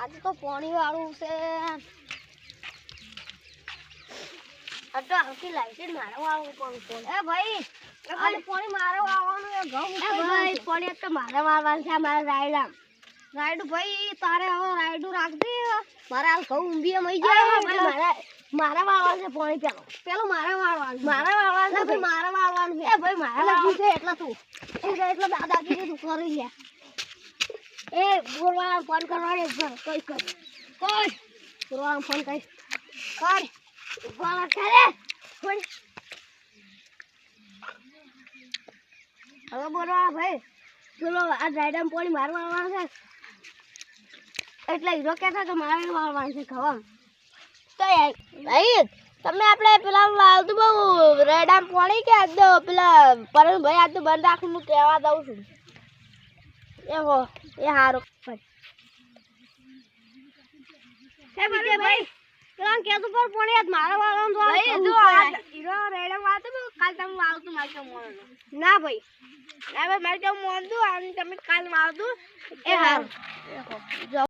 આજે તો પાણી વાળું છે અટો આવતી લાઈટ મારે વાળવું પણ એ ભાઈ આજે પાણી મારે વાળવાનું એ ઘઉં એ ભાઈ પાણી તો મારે વાળવાનું છે મારે રાયડું ભાઈ તારે હવે રાયડું રાખ દે મારે હાલ ઘઉં ઊંભી મઈ જાય મારે વાળવાનું છે પાણી પેલું મારે વાળવાનું છે ભાઈ મારે વાળવાનું છે એ ભાઈ મારે વાળવાનું છે એટલે તું એટલે દાદા કીધું તું કરી લે એ બોલવા ફોન કરવાનો કઈ બોલવા ફોન કર બોલવા કરે હવે બોલવા ભાઈ બોલો આ રાયડામાં પાણી મારવા આવવાનું છે એટલે હીરો કહેતા કે મારે વાળવાનું છે ખવા તો ભાઈ તમે આપણે પેલા લાવતું બહુ રાયડામાં પાણી કે આજ તો પેલા પરમ ભાઈ આજ તો બંધ રાખું હું કહેવા દઉં છું એવો એ હારો હે ભાઈ પેલા કેતું પર પાણી આજ મારા વાળવાનું ભાઈ જો હીરો રાયડામાં વાતો કાલ તમે વાળતું મારતો મોણ ના ભાઈ હવે મારે તો મોણ દઉં અને તમે કાલ વાળતું એ હારો જો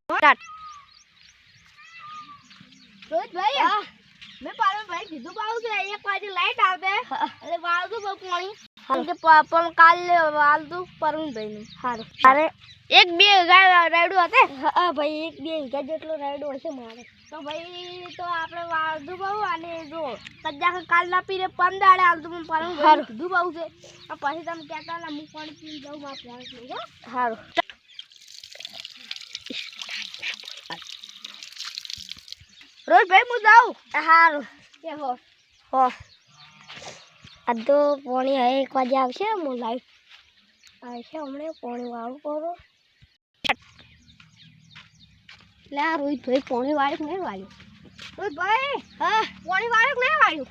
રોજ ભાઈ મેં પાલન ભાઈ કીધું પાઉં છે 1 વાગે લાઈટ આવે એટલે વાળતું બહુ પાણી કે પણ કાલ વાળતું પરમ ભાઈ નું સારું અરે 1-2 રાયડું હતે હા ભાઈ 1-2 વીઘા જેટલો રાયડું હશે મારે તો ભાઈ તો આપણે વાળતું બહુ અને જો કદાચ કાલ ના પીરે 15 દાડે હાલતું પણ પરમ ભાઈ કીધું બહુ છે પછી તમે કહેતા ના હું પાણી પી જાઉં માર પાણી લઈ જાઉં સારું રોજ ભાઈ હું જાઉં સારું કે હો આ તો પાણી હવે 1 વાગે આવશે હું લાઈટ આવશે હમણાં પાણી વાળું કરો લે રોહિત ભાઈ પાણી વાળ્યું નહીં વાળ્યું રોહિત ભાઈ હા પાણી વાળ્યું નહીં વાળ્યું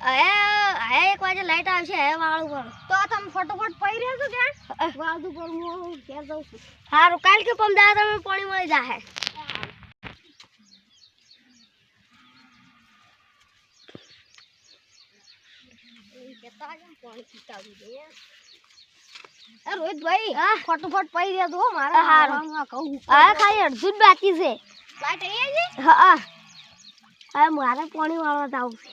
હવે 1 વાગે લાઈટ આવશે હવે વાળું કરો તો તમે ફટોફટ પડી રહ્યો છો ત્યાં વાળું પર હું ક્યાં જાઉં છું સારું કાલ કે 15 તમે પાણી મળી જાહે રોહિત ભાઈ ફટોફટ પડી રહ્યા તો મારા હારું કહું હા ખાલી અડધું જ બાકી છે લાઈટ આવી છે હા મારે પાણી વાળવા જવું છે